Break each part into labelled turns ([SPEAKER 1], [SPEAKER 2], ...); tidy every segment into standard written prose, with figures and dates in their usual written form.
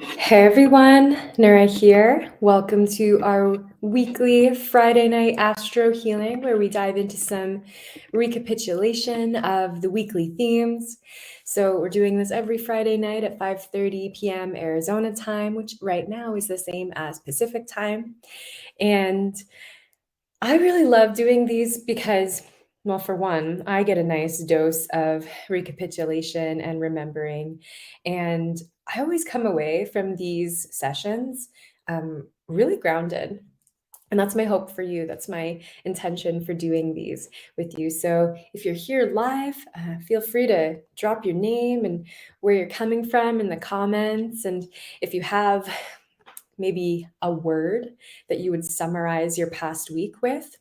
[SPEAKER 1] Hey everyone, Nura here. Welcome to our weekly Friday night Astro-Healing, where we dive into some recapitulation of the weekly themes. So we're doing this every Friday night at 5:30 p.m. Arizona time, which right now is the same as Pacific time. And I really love doing these because, well, for one, I get a nice dose of recapitulation and remembering. And I always come away from these sessions really grounded. And that's my hope for you. That's my intention for doing these with you. So if you're here live, feel free to drop your name and where you're coming from in the comments. And if you have maybe a word that you would summarize your past week with.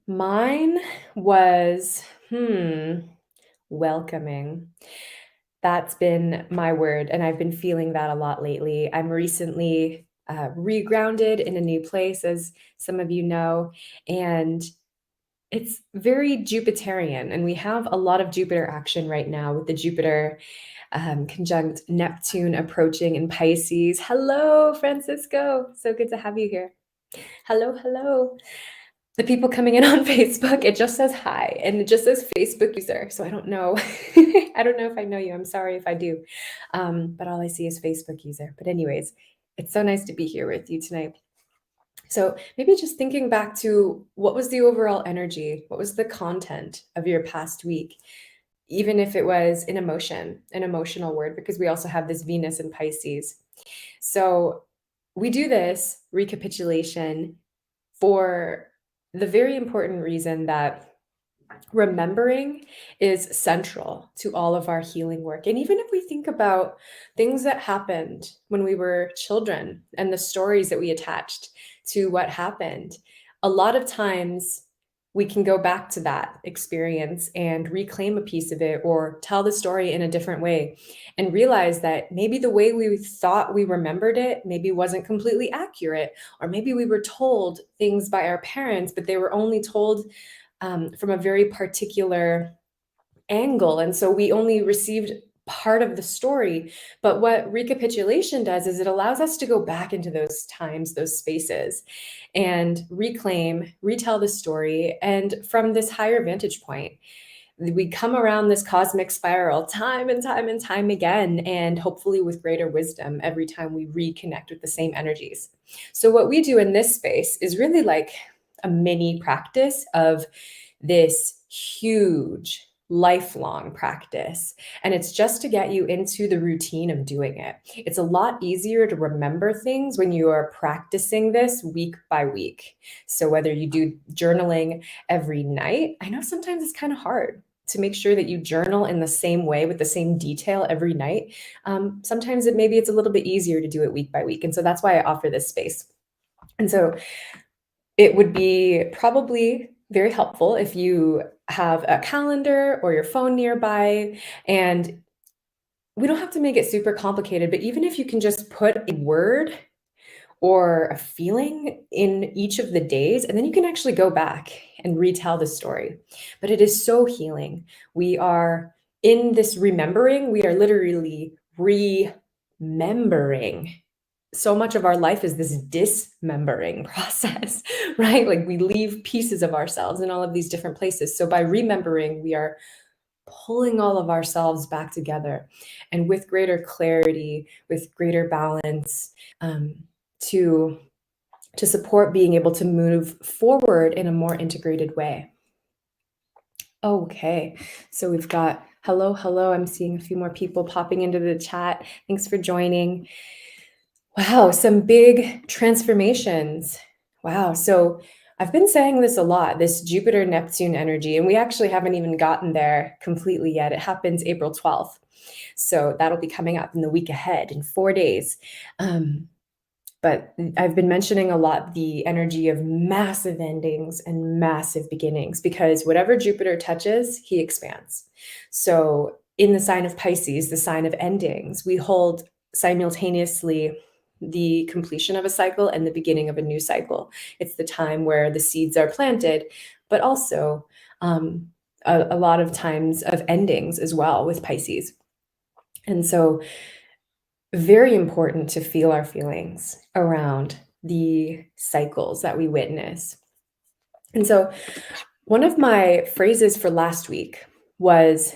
[SPEAKER 1] Mine was, welcoming. That's been my word, and I've been feeling that a lot lately. I'm recently regrounded in a new place, as some of you know, and it's very Jupiterian, and we have a lot of Jupiter action right now with the Jupiter conjunct Neptune approaching in Pisces. Hello, Francisco. So good to have you here. Hello, hello. The people coming in on Facebook, it just says hi, and it just says Facebook user. So I don't know. I don't know if I know you. I'm sorry if I do. But all I see is Facebook user. But anyways, it's so nice to be here with you tonight. So maybe just thinking back to what was the overall energy? What was the content of your past week? Even if it was an emotion, an emotional word, because we also have this Venus in Pisces. So we do this recapitulation for the very important reason that remembering is central to all of our healing work. And even if we think about things that happened when we were children and the stories that we attached to what happened, a lot of times we can go back to that experience and reclaim a piece of it or tell the story in a different way and realize that maybe the way we thought we remembered it maybe wasn't completely accurate, or maybe we were told things by our parents, but they were only told from a very particular angle. And so we only received part of the story. But what recapitulation does is it allows us to go back into those times, those spaces, and reclaim, retell the story. And from this higher vantage point, we come around this cosmic spiral time and time and time again, and hopefully with greater wisdom every time we reconnect with the same energies. So what we do in this space is really like a mini practice of this huge lifelong practice. And it's just to get you into the routine of doing it. It's a lot easier to remember things when you are practicing this week by week. So whether you do journaling every night, I know sometimes it's kind of hard to make sure that you journal in the same way with the same detail every night. Sometimes maybe it's a little bit easier to do it week by week. And so that's why I offer this space. And so it would be probably very helpful if you have a calendar or your phone nearby, and we don't have to make it super complicated, but even if you can just put a word or a feeling in each of the days, and then you can actually go back and retell the story. But it is so healing. We are in this remembering, we are literally remembering. So much of our life is this dismembering process, right? Like we leave pieces of ourselves in all of these different places. So by remembering, we are pulling all of ourselves back together, and with greater clarity, with greater balance, to support being able to move forward in a more integrated way. Okay, so we've got hello, hello. I'm seeing a few more people popping into the chat. Thanks for joining. Wow, some big transformations. Wow. So I've been saying this a lot, this Jupiter Neptune energy, and we actually haven't even gotten there completely yet. It happens April 12th. So that'll be coming up in the week ahead in 4 days. But I've been mentioning a lot the energy of massive endings and massive beginnings, because whatever Jupiter touches, he expands. So in the sign of Pisces, the sign of endings, we hold simultaneously the completion of a cycle and the beginning of a new cycle. It's the time where the seeds are planted, but also a lot of times of endings as well with Pisces. And so very important to feel our feelings around the cycles that we witness. And so one of my phrases for last week was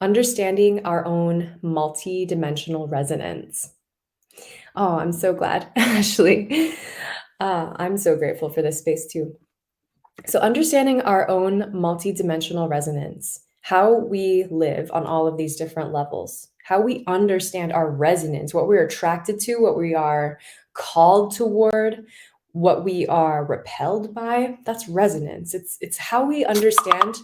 [SPEAKER 1] understanding our own multi-dimensional resonance. Oh, I'm so glad, Ashley. I'm so grateful for this space too. So understanding our own multi-dimensional resonance, how we live on all of these different levels, how we understand our resonance, what we're attracted to, what we are called toward, what we are repelled by, that's resonance. It's how we understand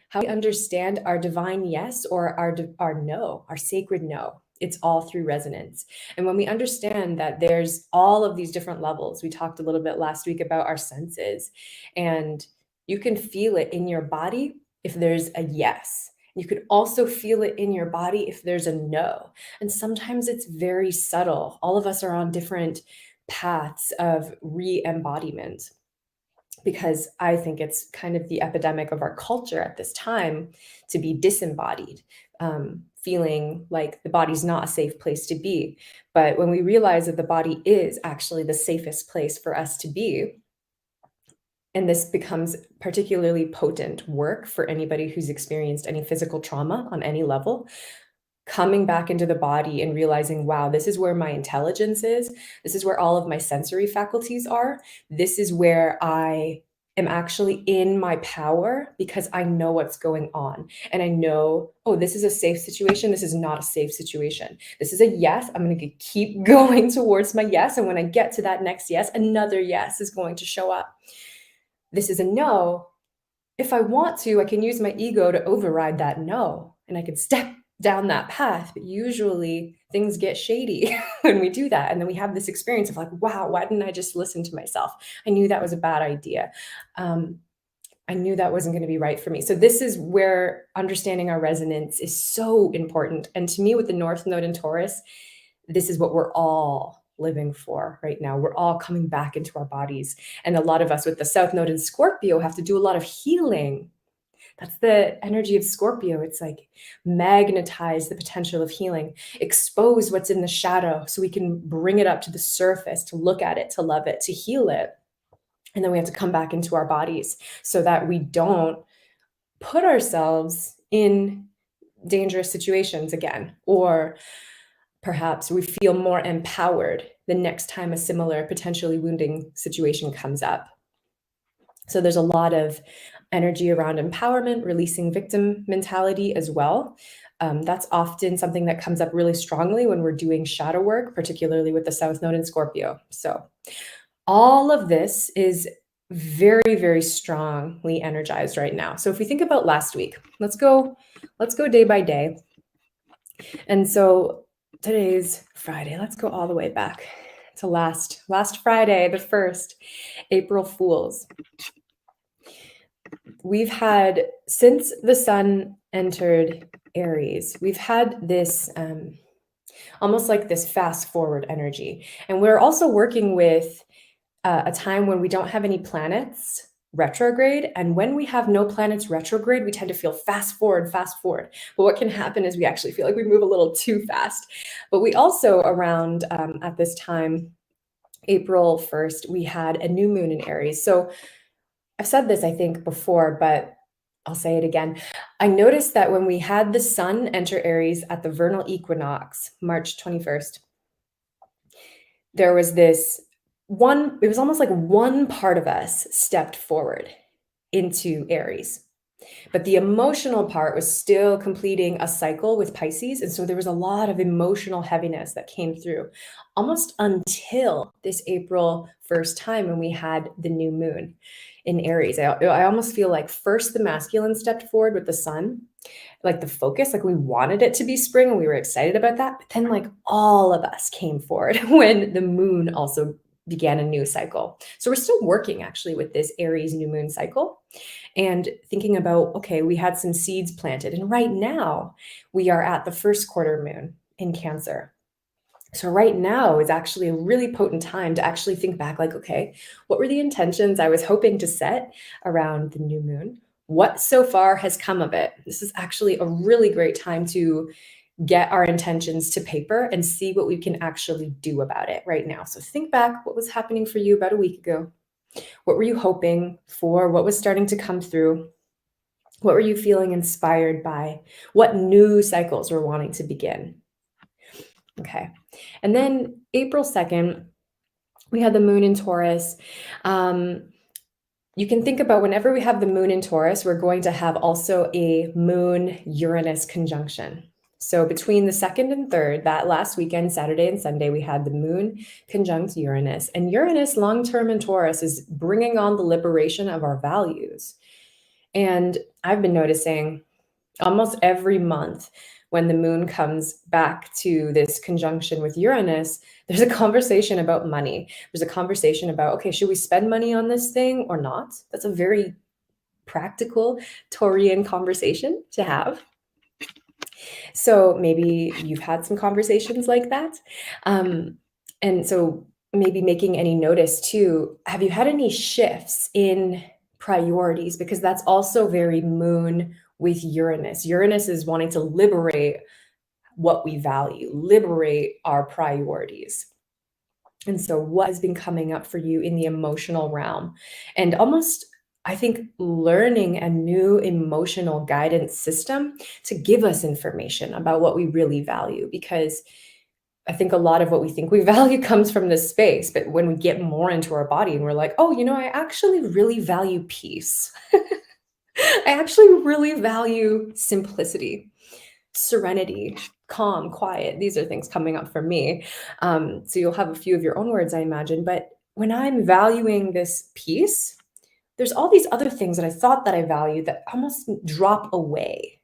[SPEAKER 1] how we understand our divine yes or our no, our sacred no. It's all through resonance. And when we understand that there's all of these different levels, we talked a little bit last week about our senses, and you can feel it in your body if there's a yes. You could also feel it in your body if there's a no. And sometimes it's very subtle. All of us are on different paths of re-embodiment, because I think it's kind of the epidemic of our culture at this time to be disembodied, feeling like the body's not a safe place to be. But when we realize that the body is actually the safest place for us to be, and this becomes particularly potent work for anybody who's experienced any physical trauma on any level, coming back into the body and realizing, wow, this is where my intelligence is. This is where all of my sensory faculties are. This is where I am actually in my power because I know what's going on. And I know, oh, this is a safe situation. This is not a safe situation. This is a yes. I'm going to keep going towards my yes. And when I get to that next yes, another yes is going to show up. This is a no. If I want to, I can use my ego to override that no, and I can step down that path. But usually things get shady when we do that. And then we have this experience of like, wow, why didn't I just listen to myself? I knew that was a bad idea. I knew that wasn't going to be right for me. So this is where understanding our resonance is so important. And to me, with the North Node in Taurus, this is what we're all living for right now. We're all coming back into our bodies. And a lot of us with the South Node in Scorpio have to do a lot of healing. That's the energy of Scorpio. It's like magnetize the potential of healing, expose what's in the shadow so we can bring it up to the surface, to look at it, to love it, to heal it. And then we have to come back into our bodies so that we don't put ourselves in dangerous situations again, or perhaps we feel more empowered the next time a similar, potentially wounding situation comes up. So there's a lot of energy around empowerment, releasing victim mentality as well. That's often something that comes up really strongly when we're doing shadow work, particularly with the South Node in Scorpio. So all of this is very, very strongly energized right now. So if we think about last week, let's go day by day. And so today's Friday. Let's go all the way back to last Friday, the 1st, April Fools. We've had, since the sun entered Aries, we've had this almost like this fast forward energy. And we're also working with a time when we don't have any planets retrograde. And when we have no planets retrograde, we tend to feel fast forward. But what can happen is we actually feel like we move a little too fast. But we also, around at this time, April 1st, we had a new moon in Aries. So I've said this, I think, before, but I'll say it again. I noticed that when we had the sun enter Aries at the vernal equinox, March 21st, there was this one, it was almost like one part of us stepped forward into Aries. But the emotional part was still completing a cycle with Pisces. And so there was a lot of emotional heaviness that came through almost until this April 1st time when we had the new moon in Aries. I almost feel like first the masculine stepped forward with the sun, like the focus, like we wanted it to be spring and we were excited about that. But then like all of us came forward when the moon also began a new cycle. So we're still working actually with this Aries new moon cycle and thinking about, okay, we had some seeds planted. And right now we are at the first quarter moon in Cancer. So right now is actually a really potent time to actually think back like, okay, what were the intentions I was hoping to set around the new moon? What so far has come of it? This is actually a really great time to get our intentions to paper and see what we can actually do about it right now. So think back, what was happening for you about a week ago? What were you hoping for? What was starting to come through? What were you feeling inspired by? What new cycles were wanting to begin? Okay. And then April 2nd, we had the moon in Taurus. You can think about whenever we have the moon in Taurus, we're going to have also a moon Uranus conjunction. So between the 2nd and 3rd, that last weekend, Saturday and Sunday, we had the moon conjunct Uranus. And Uranus long-term in Taurus is bringing on the liberation of our values. And I've been noticing almost every month when the moon comes back to this conjunction with Uranus, there's a conversation about money. There's a conversation about, okay, should we spend money on this thing or not? That's a very practical Taurian conversation to have. So maybe you've had some conversations like that. And so maybe making any notice too, have you had any shifts in priorities? Because that's also very moon with Uranus. Uranus is wanting to liberate what we value, liberate our priorities. And so what has been coming up for you in the emotional realm? And almost, I think, learning a new emotional guidance system to give us information about what we really value, because I think a lot of what we think we value comes from this space. But when we get more into our body and we're like, oh, I actually really value peace. I actually really value simplicity, serenity, calm, quiet. These are things coming up for me. So you'll have a few of your own words, I imagine. But when I'm valuing this peace, there's all these other things that I thought that I valued that almost drop away.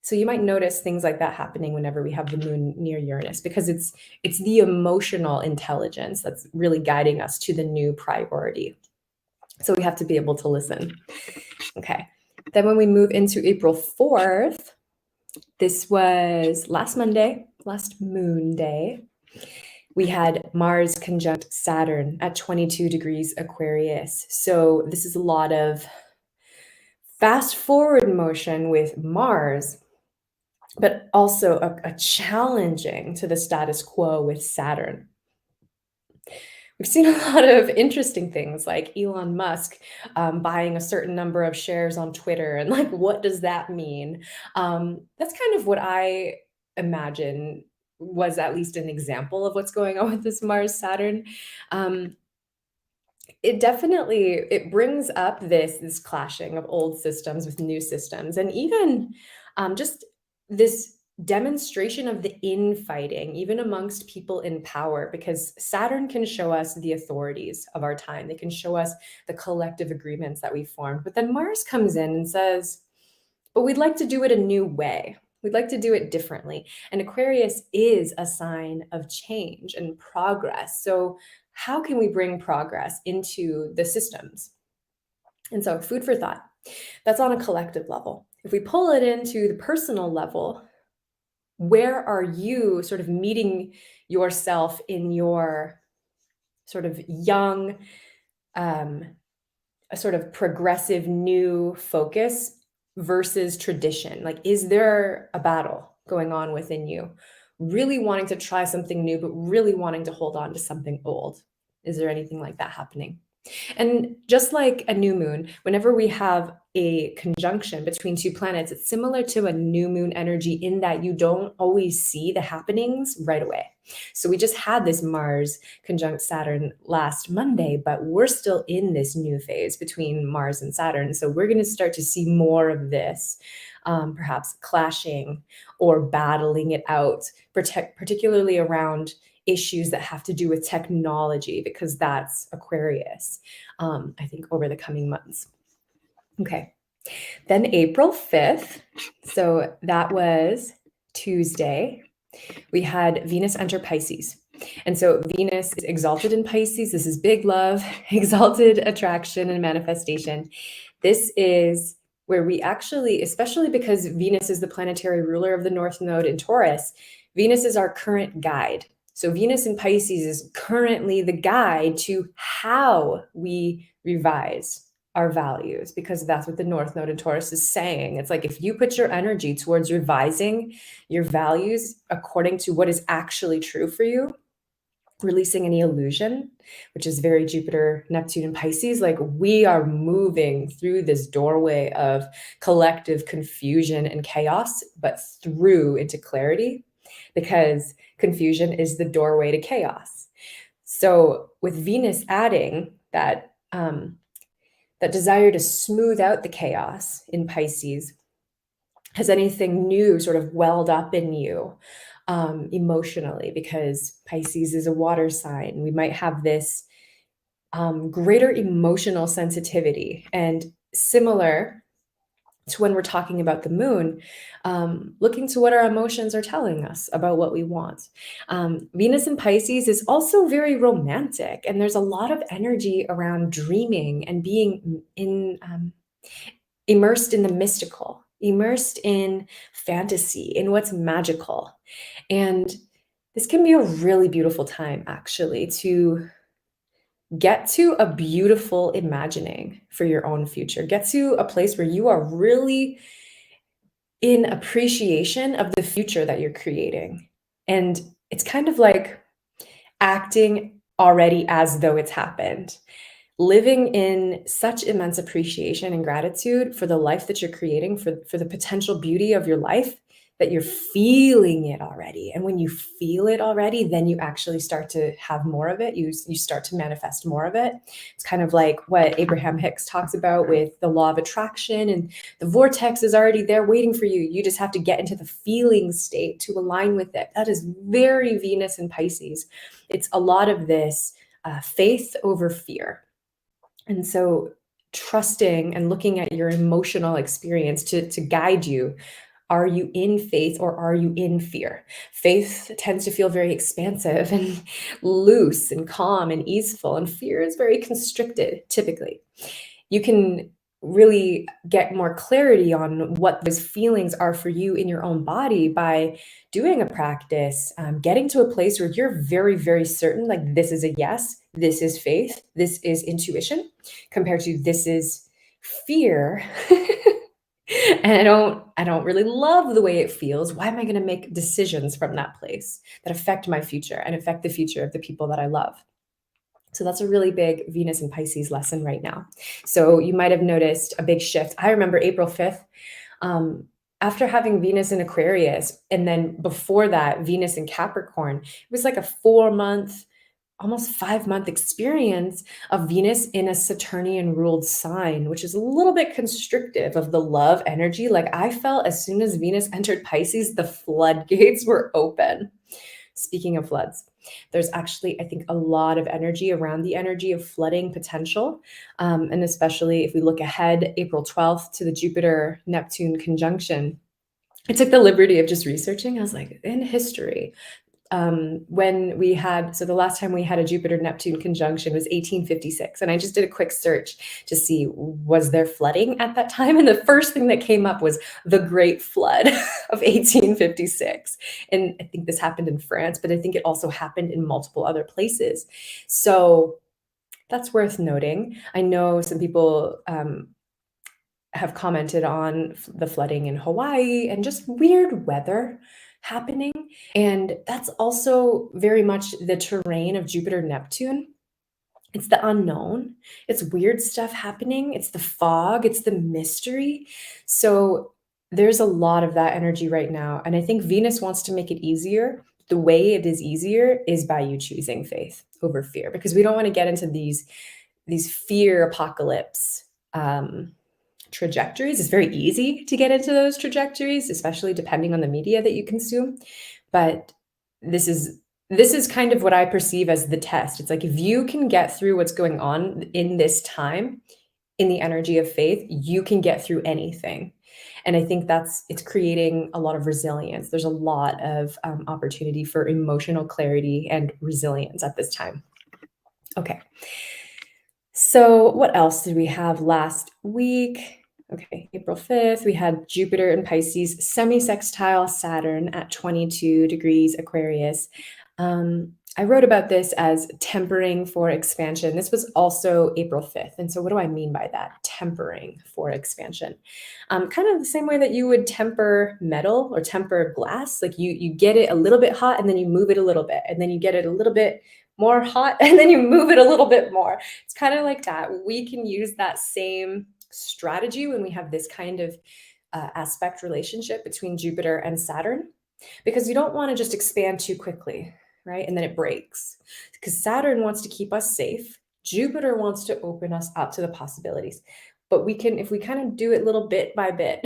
[SPEAKER 1] So you might notice things like that happening whenever we have the moon near Uranus, because it's the emotional intelligence that's really guiding us to the new priority. So we have to be able to listen. Okay. Then when we move into April 4th, this was last Monday, last moon day, we had Mars conjunct Saturn at 22 degrees Aquarius. So this is a lot of fast forward motion with Mars, but also a challenging to the status quo with Saturn. We've seen a lot of interesting things like Elon Musk buying a certain number of shares on Twitter, and like, what does that mean? That's kind of what I imagine was at least an example of what's going on with this Mars Saturn. It definitely, it brings up this clashing of old systems with new systems, and even just this demonstration of the infighting, even amongst people in power, because Saturn can show us the authorities of our time. They can show us the collective agreements that we formed. But then Mars comes in and says, but we'd like to do it a new way. We'd like to do it differently. And Aquarius is a sign of change and progress. So how can we bring progress into the systems? And so food for thought. That's on a collective level. If we pull it into the personal level, where are you sort of meeting yourself in your sort of young, a sort of progressive new focus versus tradition? Like, is there a battle going on within you? Really wanting to try something new, but really wanting to hold on to something old. Is there anything like that happening? And just like a new moon, whenever we have a conjunction between two planets, it's similar to a new moon energy in that you don't always see the happenings right away. So we just had this Mars conjunct Saturn last Monday, but we're still in this new phase between Mars and Saturn. So we're going to start to see more of this, perhaps clashing or battling it out, particularly around issues that have to do with technology, because that's Aquarius, I think, over the coming months. Okay. Then April 5th, so that was Tuesday, we had Venus enter Pisces. And so Venus is exalted in Pisces. This is big love, exalted attraction and manifestation. This is where we actually, especially because Venus is the planetary ruler of the North Node in Taurus, Venus is our current guide. So Venus in Pisces is currently the guide to how we revise our values, because that's what the North Node in Taurus is saying. It's like, if you put your energy towards revising your values according to what is actually true for you, releasing any illusion, which is very Jupiter, Neptune, and Pisces, like we are moving through this doorway of collective confusion and chaos, but through into clarity, because confusion is the doorway to chaos. So with Venus adding that, that desire to smooth out the chaos in Pisces, has anything new sort of welled up in you emotionally? Because Pisces is a water sign. We might have this greater emotional sensitivity, and similar to when we're talking about the moon, looking to what our emotions are telling us about what we want. Venus in Pisces is also very romantic, and there's a lot of energy around dreaming and being immersed in the mystical, immersed in fantasy, in what's magical. And this can be a really beautiful time, actually, to get to a beautiful imagining for your own future. Get to a place where you are really in appreciation of the future that you're creating. And it's kind of like acting already as though it's happened, living in such immense appreciation and gratitude for the life that you're creating, for the potential beauty of your life, that you're feeling it already. And when you feel it already, then you actually start to have more of it. You start to manifest more of it. It's kind of like what Abraham Hicks talks about with the law of attraction, and the vortex is already there waiting for you. You just have to get into the feeling state to align with it. That is very Venus and Pisces. It's a lot of this faith over fear. And so trusting and looking at your emotional experience to guide you. Are you in faith or are you in fear? Faith tends to feel very expansive and loose and calm and easeful, and fear is very constricted, typically. You can really get more clarity on what those feelings are for you in your own body by doing a practice, getting to a place where you're very, very certain, like this is a yes, this is faith, this is intuition, compared to this is fear. And I don't really love the way it feels. Why am I going to make decisions from that place that affect my future and affect the future of the people that I love? So that's a really big Venus and Pisces lesson right now. So you might have noticed a big shift. I remember April 5th, after having Venus in Aquarius, and then before that, Venus in Capricorn, it was like a 4-month, almost 5-month experience of Venus in a Saturnian ruled sign, which is a little bit constrictive of the love energy. Like I felt as soon as Venus entered Pisces, the floodgates were open. Speaking of floods, there's actually, I think, a lot of energy around the energy of flooding potential. And especially if we look ahead, April 12th to the Jupiter-Neptune conjunction, I took the liberty of just researching. I was like, in history, when we had, so the last time we had a Jupiter-Neptune conjunction was 1856. And I just did a quick search to see, was there flooding at that time? And the first thing that came up was the Great Flood of 1856. And I think this happened in France, but I think it also happened in multiple other places. So that's worth noting. I know some people have commented on the flooding in Hawaii and just weird weather happening. And that's also very much the terrain of Jupiter Neptune. It's the unknown. It's weird stuff happening. It's the fog. It's the mystery. So there's a lot of that energy right now. And I think Venus wants to make it easier. The way it is easier is by you choosing faith over fear, because we don't want to get into these fear apocalypse trajectories. It's very easy to get into those trajectories, especially depending on the media that you consume. But this is kind of what I perceive as the test. It's like, if you can get through what's going on in this time, in the energy of faith, you can get through anything. And I think it's creating a lot of resilience. There's a lot of opportunity for emotional clarity and resilience at this time. Okay. So what else did we have last week? Okay, April 5th, we had Jupiter in Pisces, semi-sextile Saturn at 22 degrees Aquarius. I wrote about this as tempering for expansion. This was also April 5th. And so what do I mean by that? Tempering for expansion. Kind of the same way that you would temper metal or temper glass. Like you get it a little bit hot and then you move it a little bit. And then you get it a little bit more hot and then you move it a little bit more. It's kind of like that. We can use that same strategy when we have this kind of aspect relationship between Jupiter and Saturn, because you don't want to just expand too quickly, right? And then it breaks, because Saturn wants to keep us safe. Jupiter wants to open us up to the possibilities. But we can, if we kind of do it little bit by bit,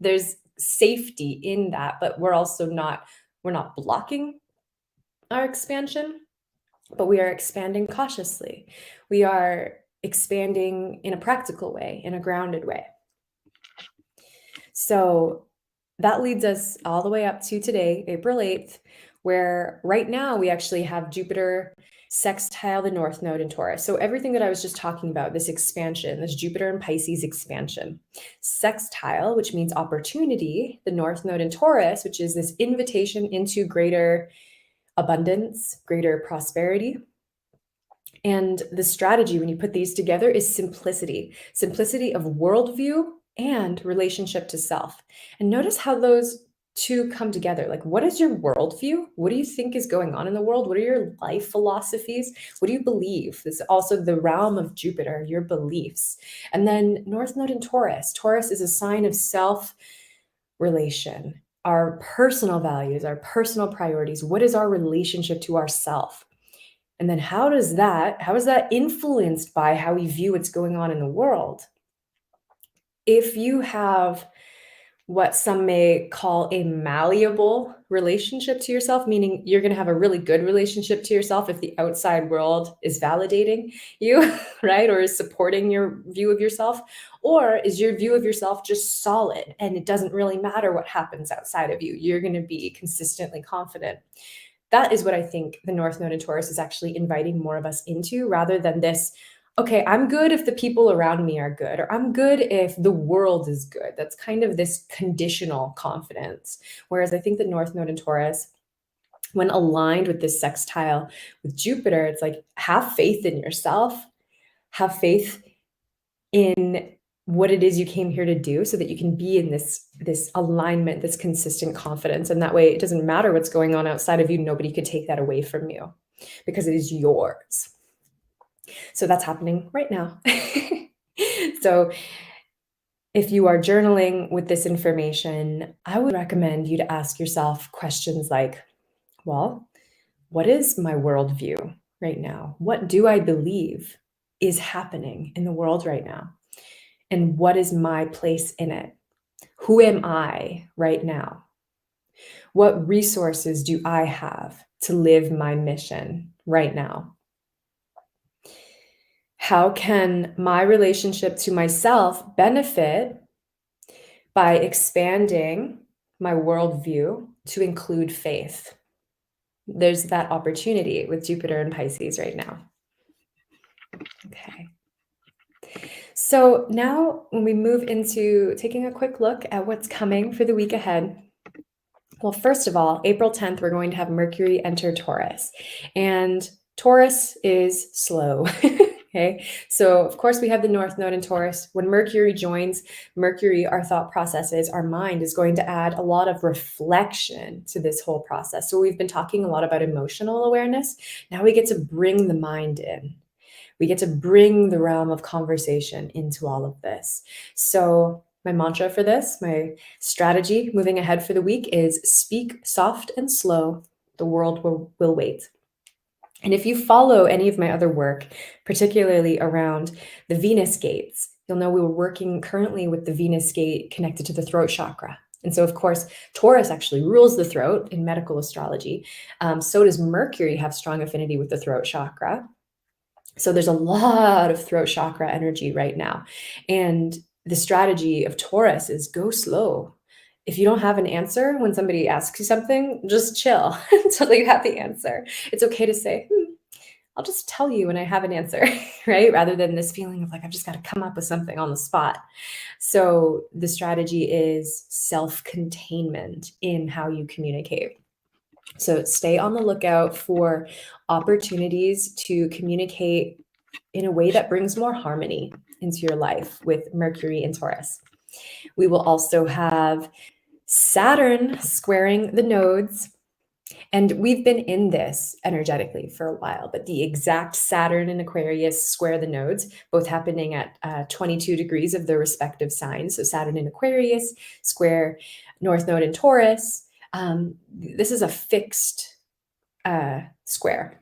[SPEAKER 1] there's safety in that, but we're not blocking our expansion, but we are expanding cautiously. We are expanding in a practical way, in a grounded way. So that leads us all the way up to today, April 8th, where right now we actually have Jupiter sextile the North Node in Taurus. So everything that I was just talking about, this expansion, this Jupiter and Pisces expansion, sextile, which means opportunity, the North Node in Taurus, which is this invitation into greater abundance, greater prosperity. And the strategy, when you put these together, is simplicity of worldview and relationship to self. And notice how those two come together. Like, what is your worldview? What do you think is going on in the world? What are your life philosophies? What do you believe? This is also the realm of Jupiter, your beliefs. And then North Node in Taurus. Taurus is a sign of self-relation, our personal values, our personal priorities. What is our relationship to ourself? And then how is that influenced by how we view what's going on in the world? If you have what some may call a malleable relationship to yourself, meaning you're going to have a really good relationship to yourself if the outside world is validating you, right? Or is supporting your view of yourself, or is your view of yourself just solid and it doesn't really matter what happens outside of you? You're going to be consistently confident. That is what I think the North Node in Taurus is actually inviting more of us into, rather than this, okay, I'm good if the people around me are good, or I'm good if the world is good. That's kind of this conditional confidence. Whereas I think the North Node in Taurus, when aligned with this sextile with Jupiter, it's like, have faith in yourself, have faith in what it is you came here to do, so that you can be in this alignment, this consistent confidence. And that way it doesn't matter what's going on outside of you. Nobody could take that away from you because it is yours. So that's happening right now. So if you are journaling with this information, I would recommend you to ask yourself questions like, well, what is my worldview right now? What do I believe is happening in the world right now? And what is my place in it? Who am I right now? What resources do I have to live my mission right now? How can my relationship to myself benefit by expanding my worldview to include faith? There's that opportunity with Jupiter and Pisces right now. Okay. So now when we move into taking a quick look at what's coming for the week ahead, well, first of all, April 10th, we're going to have Mercury enter Taurus, and Taurus is slow. Okay, so of course we have the North Node in Taurus. When Mercury joins, Mercury, our thought processes, our mind is going to add a lot of reflection to this whole process. So we've been talking a lot about emotional awareness. Now we get to bring the mind in. We get to bring the realm of conversation into all of this. So my mantra for this, my strategy moving ahead for the week is speak soft and slow. The world will wait. And if you follow any of my other work, particularly around the Venus gates, you'll know we were working currently with the Venus gate connected to the throat chakra. And so, of course, Taurus actually rules the throat in medical astrology. So does Mercury have strong affinity with the throat chakra. So there's a lot of throat chakra energy right now. And the strategy of Taurus is go slow. If you don't have an answer when somebody asks you something, just chill until you have the answer. It's okay to say, I'll just tell you when I have an answer, right? Rather than this feeling of like, I've just got to come up with something on the spot. So the strategy is self-containment in how you communicate. So stay on the lookout for opportunities to communicate in a way that brings more harmony into your life with Mercury and Taurus. We will also have Saturn squaring the nodes. And we've been in this energetically for a while, but the exact Saturn and Aquarius square the nodes, both happening at 22 degrees of their respective signs. So Saturn in Aquarius square North Node in Taurus. This is a fixed square.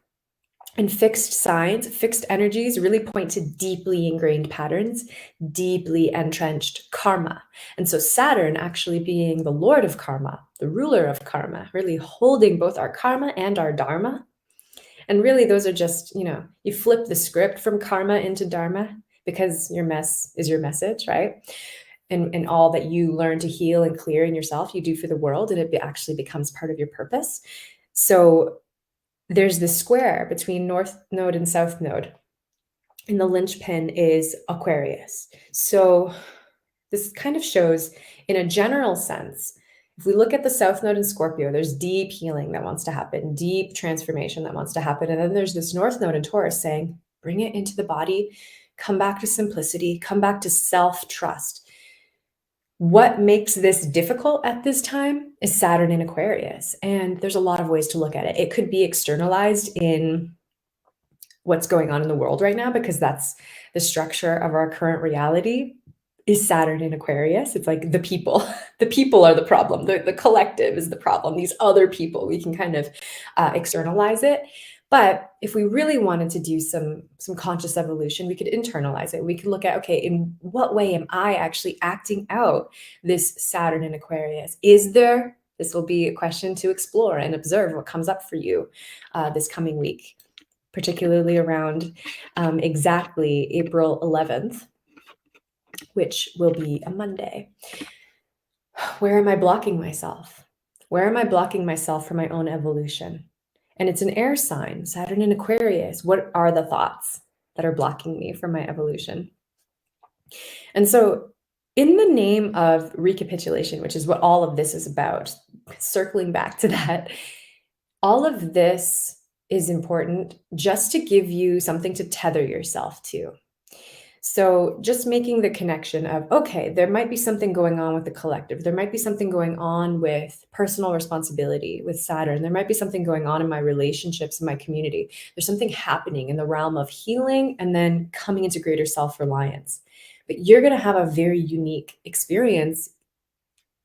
[SPEAKER 1] And fixed signs, fixed energies really point to deeply ingrained patterns, deeply entrenched karma. And so Saturn actually being the lord of karma, the ruler of karma, really holding both our karma and our dharma. And really those are just, you flip the script from karma into dharma because your mess is your message, right? And all that you learn to heal and clear in yourself, you do for the world, and it actually becomes part of your purpose. So there's this square between North Node and South Node, and the linchpin is Aquarius. So this kind of shows, in a general sense, if we look at the South Node in Scorpio, there's deep healing that wants to happen, deep transformation that wants to happen. And then there's this North Node in Taurus saying, bring it into the body, come back to simplicity, come back to self-trust. What makes this difficult at this time is Saturn in Aquarius. And there's a lot of ways to look at it. It could be externalized in what's going on in the world right now, because that's the structure of our current reality is Saturn in Aquarius. It's like the people are the problem. The collective is the problem. These other people, we can kind of externalize it. But if we really wanted to do some conscious evolution, we could internalize it. We could look at, okay, in what way am I actually acting out this Saturn in Aquarius? This will be a question to explore and observe what comes up for you this coming week, particularly around exactly April 11th, which will be a Monday. Where am I blocking myself? Where am I blocking myself for my own evolution? And it's an air sign, Saturn in Aquarius. What are the thoughts that are blocking me from my evolution? And so in the name of recapitulation, which is what all of this is about, circling back to that, all of this is important just to give you something to tether yourself to. So just making the connection of, okay, there might be something going on with the collective. There might be something going on with personal responsibility with Saturn. There might be something going on in my relationships in my community. There's something happening in the realm of healing and then coming into greater self-reliance. But you're going to have a very unique experience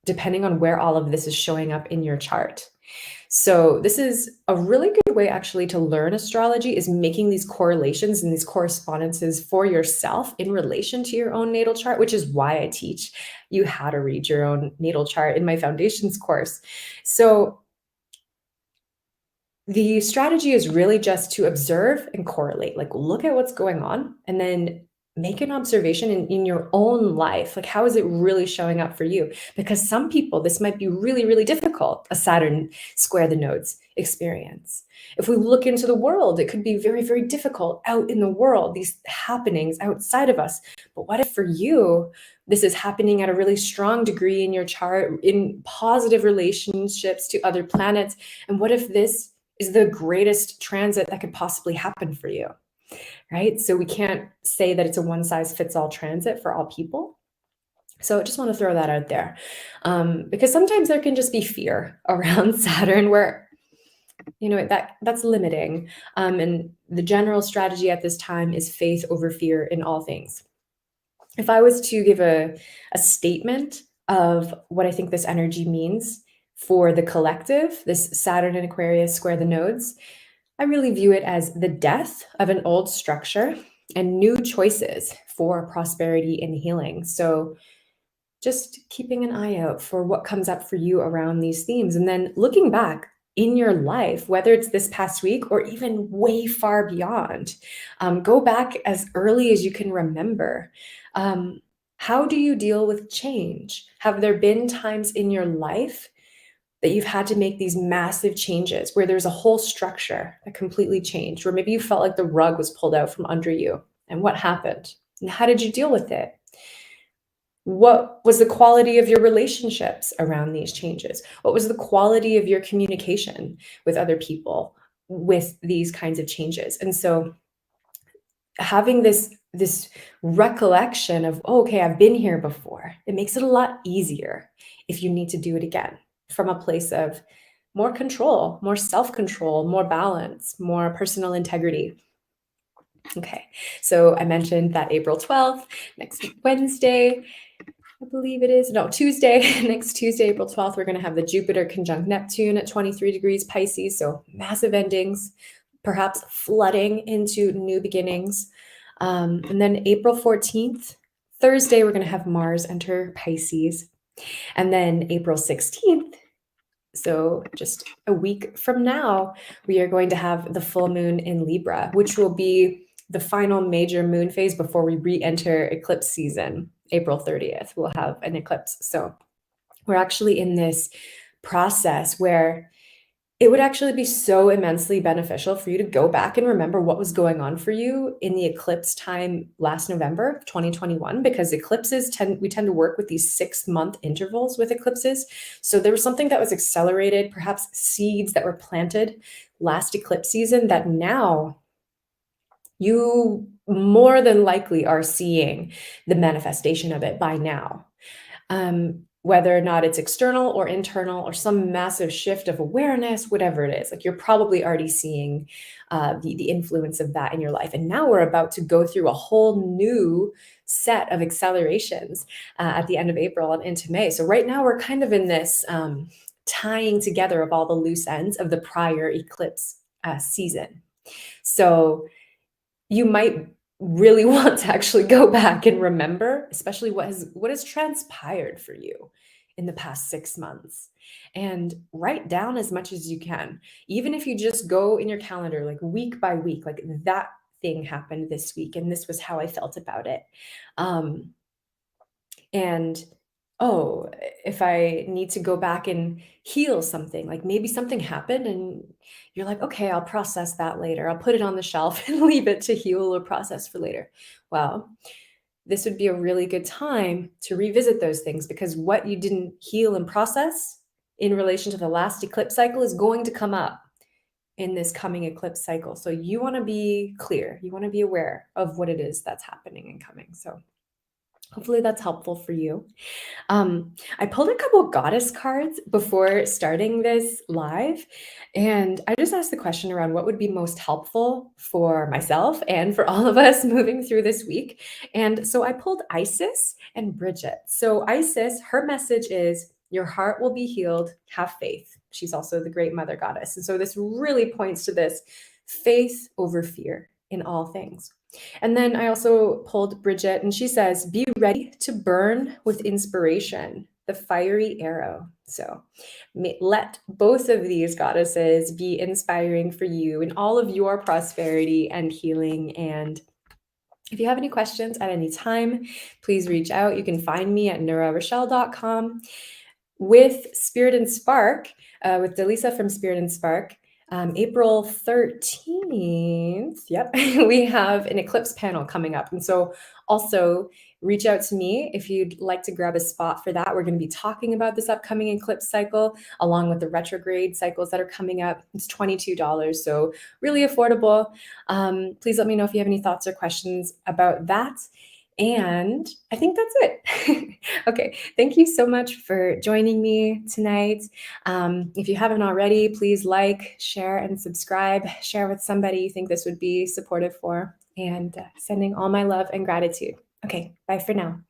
[SPEAKER 1] depending on where all of this is showing up in your chart. So this is a really good way actually to learn astrology, is making these correlations and these correspondences for yourself in relation to your own natal chart, which is why I teach you how to read your own natal chart in my foundations course. So the strategy is really just to observe and correlate, like look at what's going on and then make an observation in your own life. Like, how is it really showing up for you? Because some people, this might be really, really difficult, a Saturn square the nodes experience. If we look into the world, it could be very, very difficult out in the world, these happenings outside of us. But what if for you, this is happening at a really strong degree in your chart, in positive relationships to other planets? And what if this is the greatest transit that could possibly happen for you? Right? So we can't say that it's a one size fits all transit for all people. So I just want to throw that out there, because sometimes there can just be fear around Saturn where, that's limiting. And the general strategy at this time is faith over fear in all things. If I was to give a statement of what I think this energy means for the collective, this Saturn in Aquarius square the nodes, I really view it as the death of an old structure and new choices for prosperity and healing. So just keeping an eye out for what comes up for you around these themes. And then looking back in your life, whether it's this past week or even way far beyond, go back as early as you can remember. How do you deal with change? Have there been times in your life that you've had to make these massive changes where there's a whole structure that completely changed, or maybe you felt like the rug was pulled out from under you? And what happened? And how did you deal with it? What was the quality of your relationships around these changes? What was the quality of your communication with other people with these kinds of changes? And so having this recollection of, oh, okay, I've been here before, it makes it a lot easier if you need to do it again from a place of more control, more self-control, more balance, more personal integrity. Okay, so I mentioned that April 12th, next Wednesday, I believe it is, no, Tuesday, next Tuesday, April 12th, we're going to have the Jupiter conjunct Neptune at 23 degrees Pisces. So massive endings, perhaps flooding into new beginnings. And then April 14th, Thursday, we're going to have Mars enter Pisces. And then April 16th, so just a week from now, we are going to have the full moon in Libra, which will be the final major moon phase before we re-enter eclipse season. April 30th, we'll have an eclipse. So we're actually in this process where it would actually be so immensely beneficial for you to go back and remember what was going on for you in the eclipse time last November 2021, because we tend to work with these 6-month intervals with eclipses. So there was something that was accelerated, perhaps seeds that were planted last eclipse season that now you more than likely are seeing the manifestation of it by now. Whether or not it's external or internal or some massive shift of awareness, whatever it is, like you're probably already seeing the influence of that in your life. And now we're about to go through a whole new set of accelerations at the end of April and into May. So right now we're kind of in this tying together of all the loose ends of the prior eclipse season. So you might really want to actually go back and remember, especially what has transpired for you in the past 6 months, and write down as much as you can. Even if you just go in your calendar, like week by week, like that thing happened this week, and this was how I felt about it. And oh, if I need to go back and heal something, like maybe something happened and you're like, okay, I'll process that later. I'll put it on the shelf and leave it to heal or process for later. Well, this would be a really good time to revisit those things, because what you didn't heal and process in relation to the last eclipse cycle is going to come up in this coming eclipse cycle. So you want to be clear, you want to be aware of what it is that's happening and coming. So hopefully that's helpful for you. I pulled a couple goddess cards before starting this live, and I just asked the question around what would be most helpful for myself and for all of us moving through this week. And so I pulled Isis and Bridget. So Isis, her message is, your heart will be healed, have faith. She's also the great mother goddess. And so this really points to this faith over fear in all things. And then I also pulled Bridget, and she says, be ready to burn with inspiration, the fiery arrow. So let both of these goddesses be inspiring for you in all of your prosperity and healing. And if you have any questions at any time, please reach out. You can find me at nurarachelle.com. With Spirit and Spark, with Dallisa from Spirit and Spark, April 13th, yep, we have an eclipse panel coming up. And so also reach out to me if you'd like to grab a spot for that. We're going to be talking about this upcoming eclipse cycle along with the retrograde cycles that are coming up. It's $22, so really affordable. Please let me know if you have any thoughts or questions about that. And I think that's it. Okay, thank you so much for joining me tonight. If you haven't already, please like, share, and subscribe. Share with somebody you think this would be supportive for. And sending all my love and gratitude. Okay, bye for now.